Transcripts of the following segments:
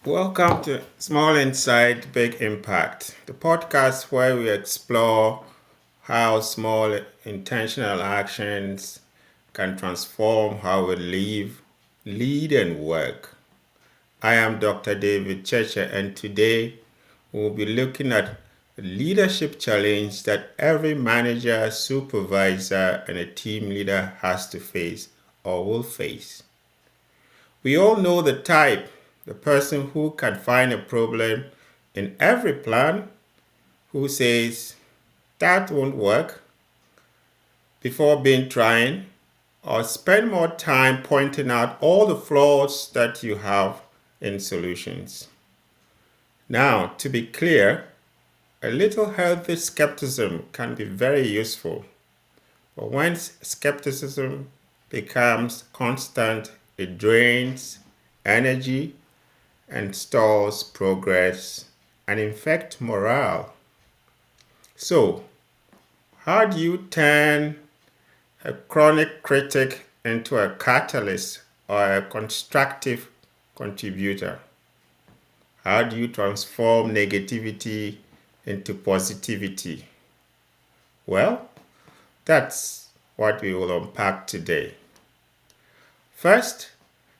Welcome to Small Insight, Big Impact, the podcast where we explore how small intentional actions can transform how we live, lead, and work. I am Dr. David Cheche, and today we'll be looking at a leadership challenge that every manager, supervisor, and a team leader has to face or will face. We all know the type, the person who can find a problem in every plan, who says that won't work before being trying, or spend more time pointing out all the flaws that you have in solutions. Now, to be clear, a little healthy skepticism can be very useful, but when skepticism becomes constant, it drains energy and stalls progress and infect morale. So, how do you turn a chronic critic into a catalyst or a constructive contributor? How do you transform negativity into positivity? Well, that's what we will unpack today. First,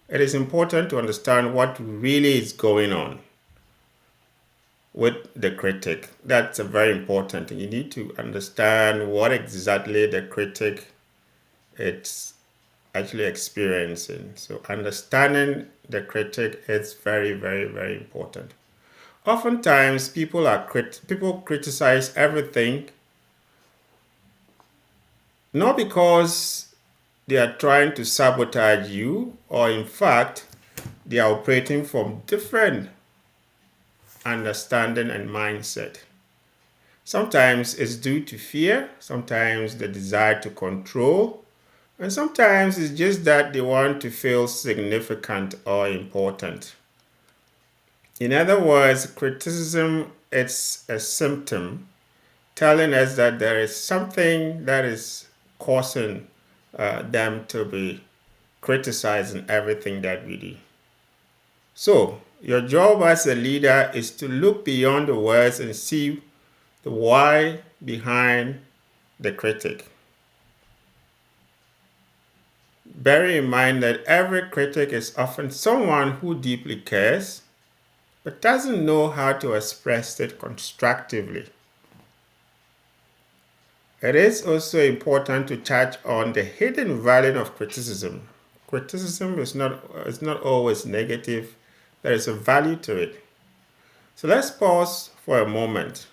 it is important to understand what really is going on with the critic. That's a very important thing. You need to understand what exactly the critic is actually experiencing. So understanding the critic is very, very, very important. Oftentimes, people criticize everything not because they are trying to sabotage you, or in fact, they are operating from different understanding and mindset. Sometimes it's due to fear, sometimes the desire to control, and sometimes it's just that they want to feel significant or important. In other words, criticism is a symptom telling us that there is something that is causing them to be criticizing everything that we do. So, your job as a leader is to look beyond the words and see the why behind the critic. Bear in mind that every critic is often someone who deeply cares but doesn't know how to express it constructively. It is also important to touch on the hidden value of criticism. Criticism is not always negative. There is a value to it. So let's pause for a moment.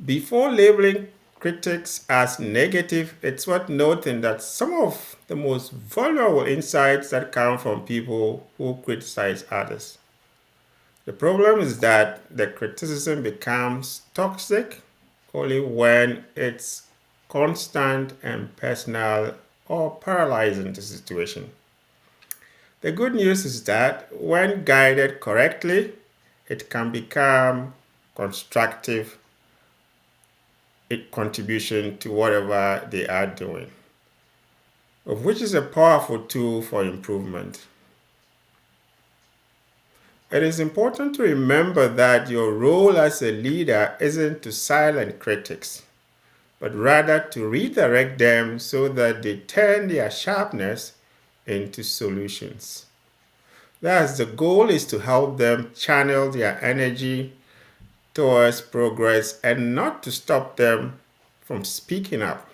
Before labeling critics as negative, it's worth noting that some of the most valuable insights that come from people who criticize others. The problem is that the criticism becomes toxic only when it's constant and personal or paralyzing the situation. The good news is that when guided correctly, it can become constructive contribution to whatever they are doing, of which is a powerful tool for improvement. It is important to remember that your role as a leader isn't to silence critics, but rather to redirect them so that they turn their sharpness into solutions. Thus, the goal is to help them channel their energy towards progress and not to stop them from speaking up.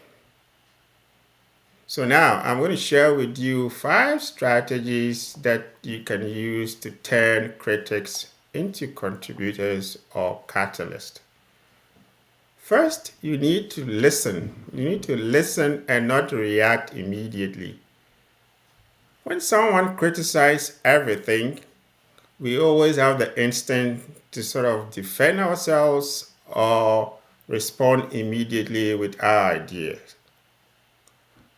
So now I'm going to share with you 5 strategies that you can use to turn critics into contributors or catalysts. First, you need to listen. You need to listen and not react immediately. When someone criticizes everything, we always have the instinct to sort of defend ourselves or respond immediately with our ideas.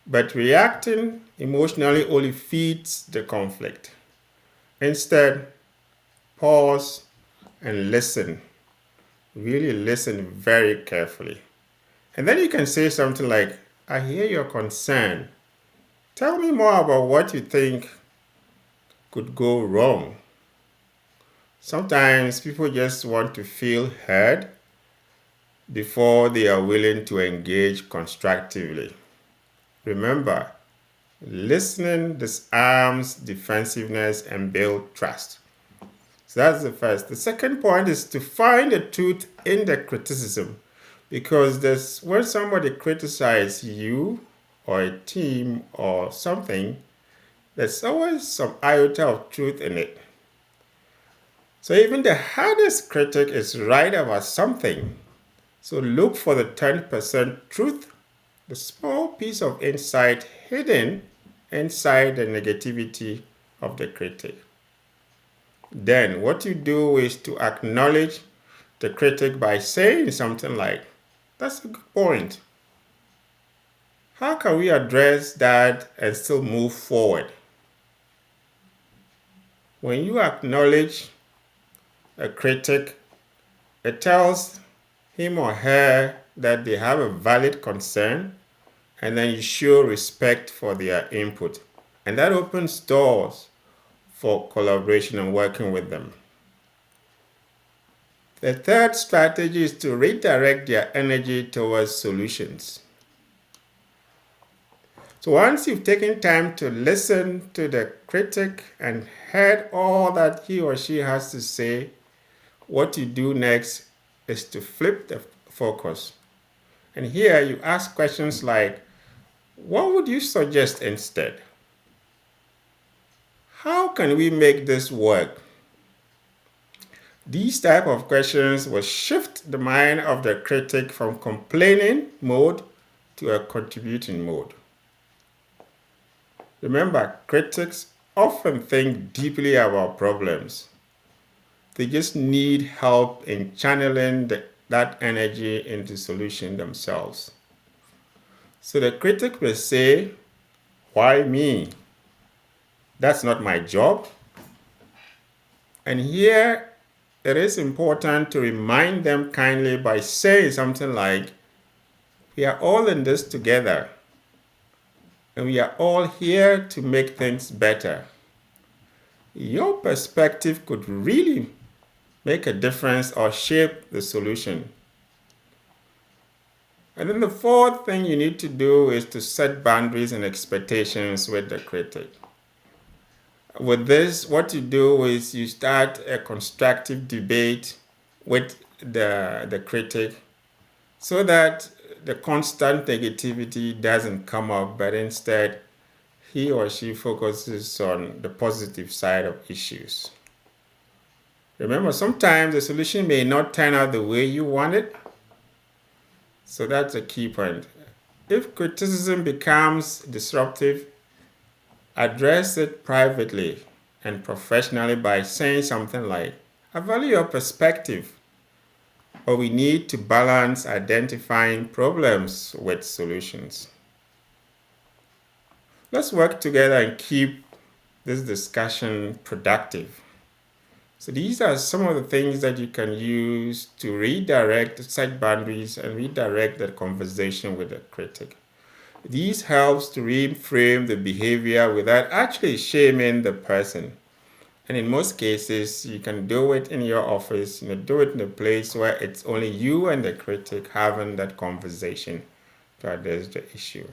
But reacting emotionally only feeds the conflict. Instead, pause and listen. Really listen very carefully. And then you can say something like, I hear your concern. Tell me more about what you think could go wrong. Sometimes people just want to feel heard before they are willing to engage constructively. Remember, listening disarms defensiveness and builds trust. So that's the first. The second point is to find the truth in the criticism, because when somebody criticizes you or a team or something, there's always some iota of truth in it. So even the hardest critic is right about something. So look for the 10% truth, the small piece of insight hidden inside the negativity of the critic. Then what you do is to acknowledge the critic by saying something like, "That's a good point. How can we address that and still move forward?" When you acknowledge a critic, it tells him or her that they have a valid concern, and then you show respect for their input. And that opens doors for collaboration and working with them. The third strategy is to redirect their energy towards solutions. So once you've taken time to listen to the critic and heard all that he or she has to say, what you do next is to flip the focus. And here you ask questions like, what would you suggest instead? How can we make this work? These type of questions will shift the mind of the critic from complaining mode to a contributing mode. Remember, critics often think deeply about problems. They just need help in channeling that energy into solution themselves. So the critic will say, "Why me? That's not my job." And here it is important to remind them kindly by saying something like, "We are all in this together, and we are all here to make things better. Your perspective could really make a difference or shape the solution." And then the fourth thing you need to do is to set boundaries and expectations with the critic. With this, what you do is you start a constructive debate with the critic so that the constant negativity doesn't come up, but instead he or she focuses on the positive side of issues. Remember, sometimes the solution may not turn out the way you want it. So that's a key point. If criticism becomes disruptive, address it privately and professionally by saying something like, "I value your perspective, but we need to balance identifying problems with solutions. Let's work together and keep this discussion productive." So these are some of the things that you can use to redirect, set boundaries, and redirect the conversation with the critic. These helps to reframe the behavior without actually shaming the person. And in most cases, you can do it in your office, do it in a place where it's only you and the critic having that conversation to address the issue.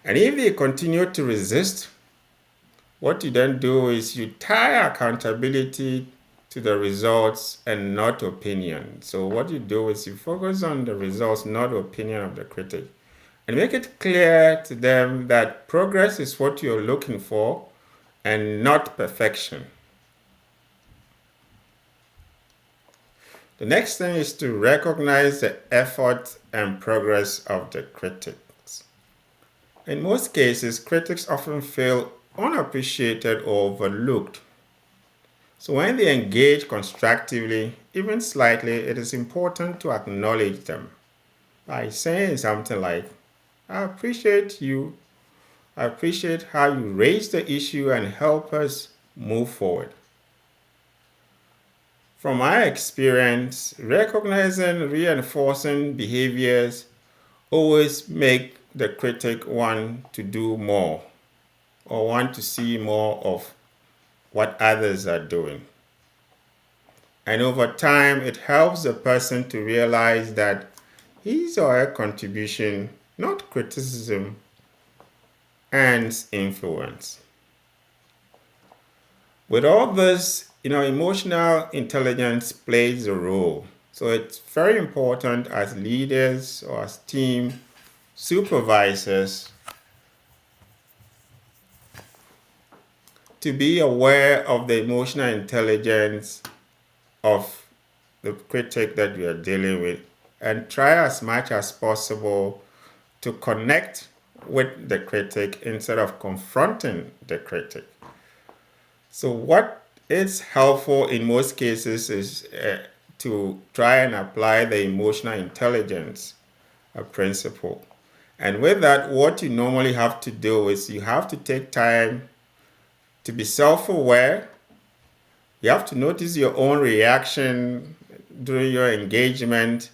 And if they continue to resist, what you then do is you tie accountability to the results and not opinion. So what you do is you focus on the results, not opinion of the critic. And make it clear to them that progress is what you're looking for and not perfection. The next thing is to recognize the effort and progress of the critics. In most cases, critics often feel unappreciated or overlooked. So when they engage constructively, even slightly, it is important to acknowledge them by saying something like, "I appreciate you. I appreciate how you raise the issue and help us move forward." From my experience, recognizing and reinforcing behaviors always make the critic want to do more or want to see more of what others are doing. And over time, it helps the person to realize that his or her contribution, not criticism, and influence. With all this, emotional intelligence plays a role. So it's very important as leaders or as team supervisors to be aware of the emotional intelligence of the critic that we are dealing with and try as much as possible to connect with the critic instead of confronting the critic. So, what is helpful in most cases is to try and apply the emotional intelligence principle. And with that, what you normally have to do is you have to take time to be self aware. You have to notice your own reaction during your engagement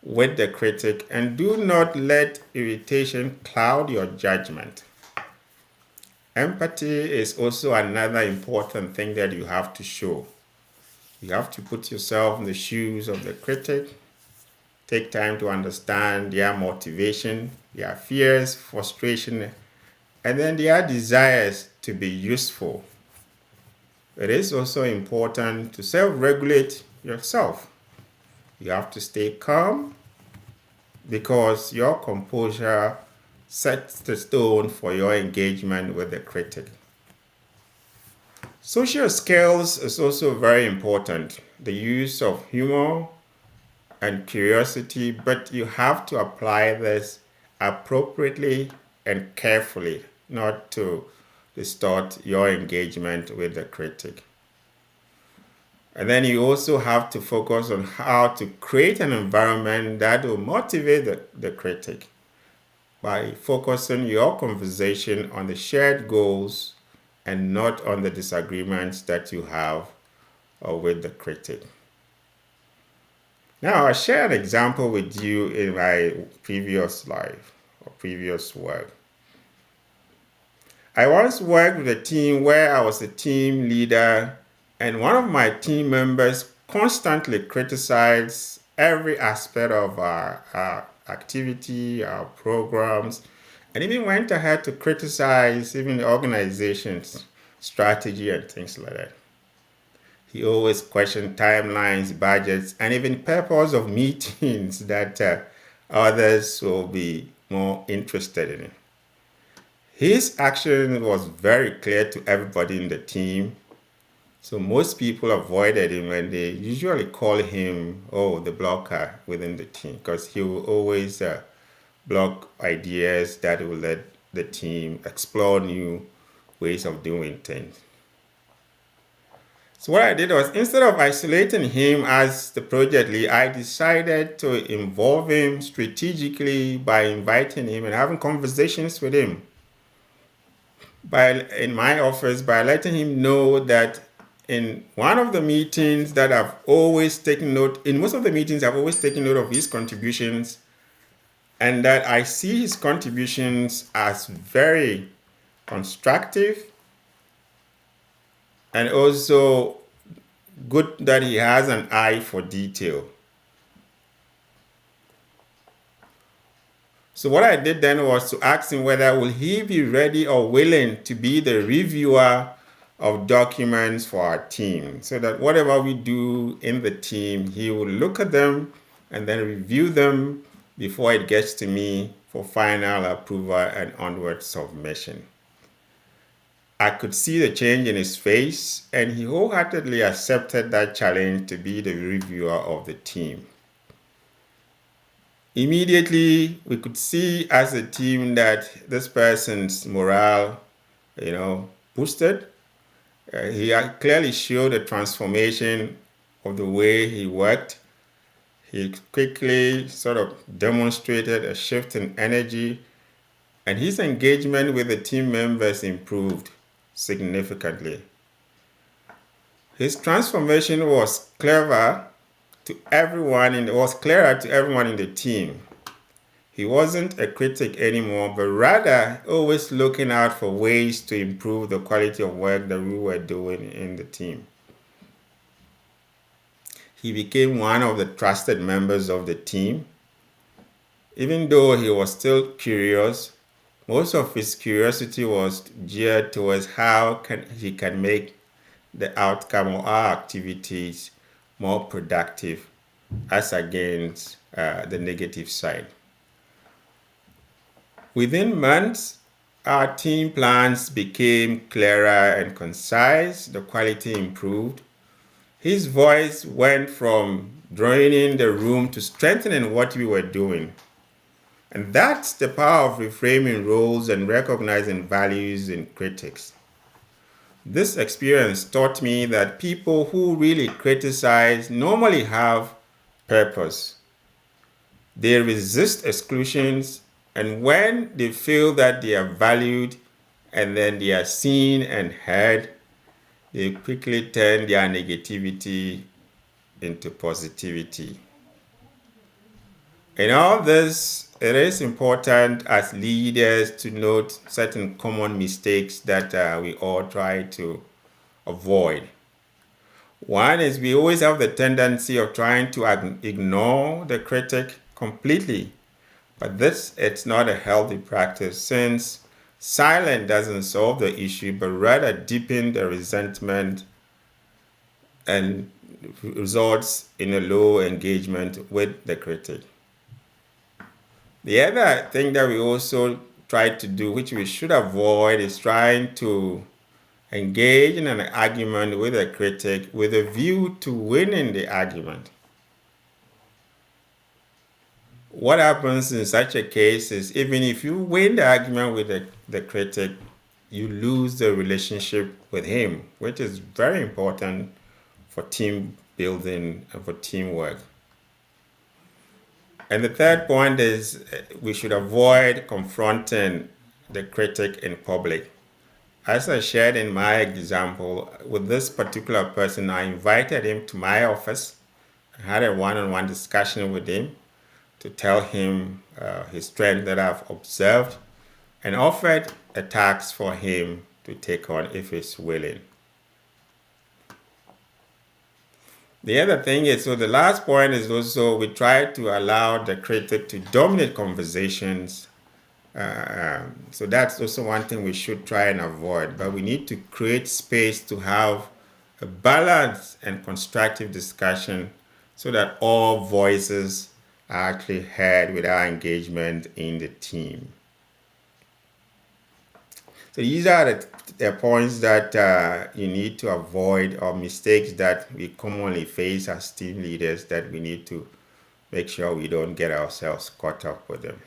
with the critic and do not let irritation cloud your judgment. Empathy is also another important thing that you have to show. You have to put yourself in the shoes of the critic, take time to understand their motivation, their fears, frustration, and then their desires to be useful. It is also important to self regulate yourself. You have to stay calm because your composure sets the tone for your engagement with the critic. Social skills is also very important. The use of humor and curiosity, but you have to apply this appropriately and carefully, not to distort your engagement with the critic. And then you also have to focus on how to create an environment that will motivate the critic by focusing your conversation on the shared goals and not on the disagreements that you have with the critic. Now, I'll share an example with you in my previous life or previous work. I once worked with a team where I was a team leader, and one of my team members constantly criticized every aspect of our activity, our programs, and even went ahead to criticize even the organization's strategy and things like that. He always questioned timelines, budgets, and even purpose of meetings that others will be more interested in. His action was very clear to everybody in the team. So most people avoided him and they usually call him, the blocker within the team because he will always block ideas that will let the team explore new ways of doing things. So what I did was instead of isolating him as the project lead, I decided to involve him strategically by inviting him and having conversations with him in my office by letting him know that in one of the meetings that I've always taken note, in most of the meetings I've always taken note of his contributions and that I see his contributions as very constructive and also good that he has an eye for detail. So what I did then was to ask him whether will he be ready or willing to be the reviewer of documents for our team so that whatever we do in the team, he will look at them and then review them before it gets to me for final approval and onward submission. I could see the change in his face, and he wholeheartedly accepted that challenge to be the reviewer of the team. Immediately, we could see as a team that this person's morale, boosted. He clearly showed a transformation of the way he worked. He quickly sort of demonstrated a shift in energy, and his engagement with the team members improved significantly. His transformation was clearer to everyone in the team. He wasn't a critic anymore, but rather always looking out for ways to improve the quality of work that we were doing in the team. he became one of the trusted members of the team. Even though he was still curious, most of his curiosity was geared towards how he can make the outcome of our activities more productive as against the negative side. Within months, our team plans became clearer and concise, the quality improved. His voice went from draining the room to strengthening what we were doing. And that's the power of reframing roles and recognizing values in critics. This experience taught me that people who really criticize normally have purpose. They resist exclusions, and when they feel that they are valued and then they are seen and heard, they quickly turn their negativity into positivity. In all this, it is important as leaders to note certain common mistakes that we all try to avoid. One is we always have the tendency of trying to ignore the critic completely, but it's not a healthy practice since silence doesn't solve the issue but rather deepen the resentment and results in a low engagement with the critic. The other thing that we also try to do, which we should avoid, is trying to engage in an argument with a critic with a view to winning the argument. What happens in such a case is even if you win the argument with the critic, you lose the relationship with him, which is very important for team building and for teamwork. And the third point is we should avoid confronting the critic in public. As I shared in my example, with this particular person, I invited him to my office. I had a one-on-one discussion with him to tell him his strength that I've observed and offered a task for him to take on if he's willing. The other thing is, so the last point is also we try to allow the critic to dominate conversations. So that's also one thing we should try and avoid. But we need to create space to have a balanced and constructive discussion so that all voices are actually heard with our engagement in the team. So these are the points that you need to avoid, or mistakes that we commonly face as team leaders that we need to make sure we don't get ourselves caught up with them.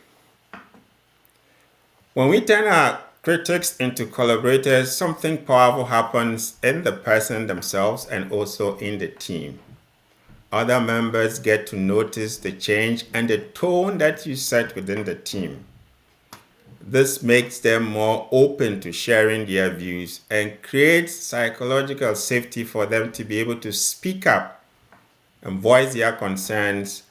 When we turn our critics into collaborators, something powerful happens in the person themselves and also in the team. Other members get to notice the change and the tone that you set within the team. This makes them more open to sharing their views and creates psychological safety for them to be able to speak up and voice their concerns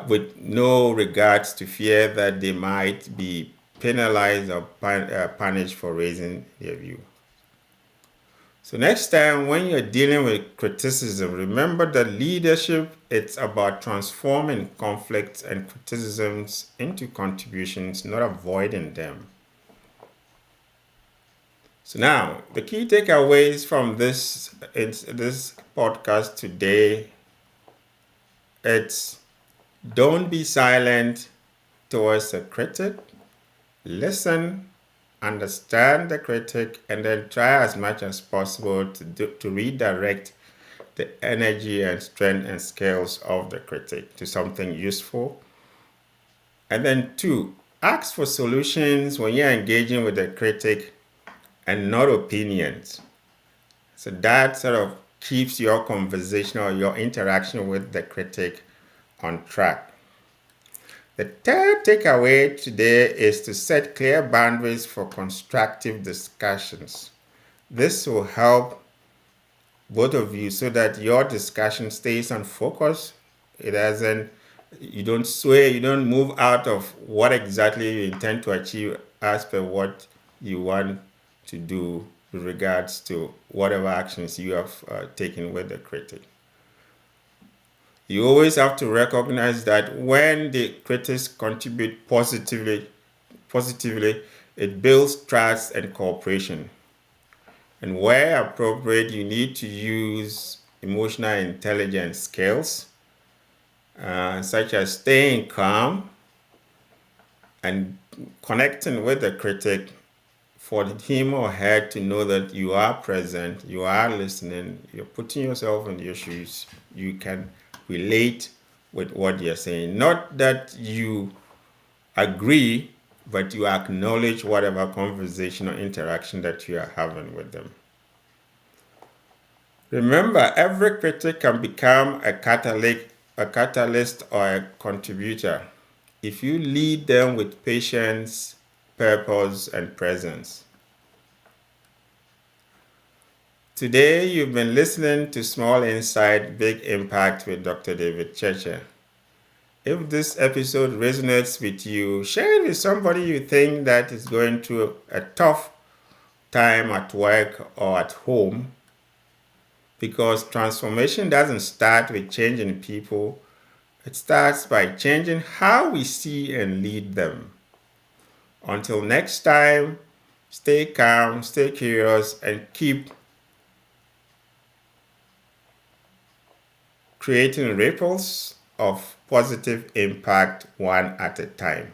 with no regards to fear that they might be penalized or punished for raising their view. So next time when you're dealing with criticism, remember that leadership, it's about transforming conflicts and criticisms into contributions, not avoiding them. So now, the key takeaways from this podcast today, it's don't be silent towards a critic. Listen, understand the critic, and then try as much as possible to redirect the energy and strength and skills of the critic to something useful. And then 2, ask for solutions when you're engaging with the critic and not opinions. So that sort of keeps your conversation or your interaction with the critic on track. The third takeaway today is to set clear boundaries for constructive discussions. This will help both of you so that your discussion stays on focus. You don't sway, you don't move out of what exactly you intend to achieve as per what you want to do with regards to whatever actions you have taken with the critic. You always have to recognize that when the critics contribute positively, it builds trust and cooperation. And where appropriate, you need to use emotional intelligence skills, such as staying calm and connecting with the critic for him or her to know that you are present, you are listening, you're putting yourself in your shoes, you can relate with what you're saying. Not that you agree, but you acknowledge whatever conversation or interaction that you are having with them. Remember, every critic can become a catalyst or a contributor if you lead them with patience, purpose, and presence. Today, you've been listening to Small Insight, Big Impact with Dr. David Cheche. If this episode resonates with you, share it with somebody you think that is going through a tough time at work or at home, because transformation doesn't start with changing people. It starts by changing how we see and lead them. Until next time, stay calm, stay curious, and keep creating ripples of positive impact one at a time.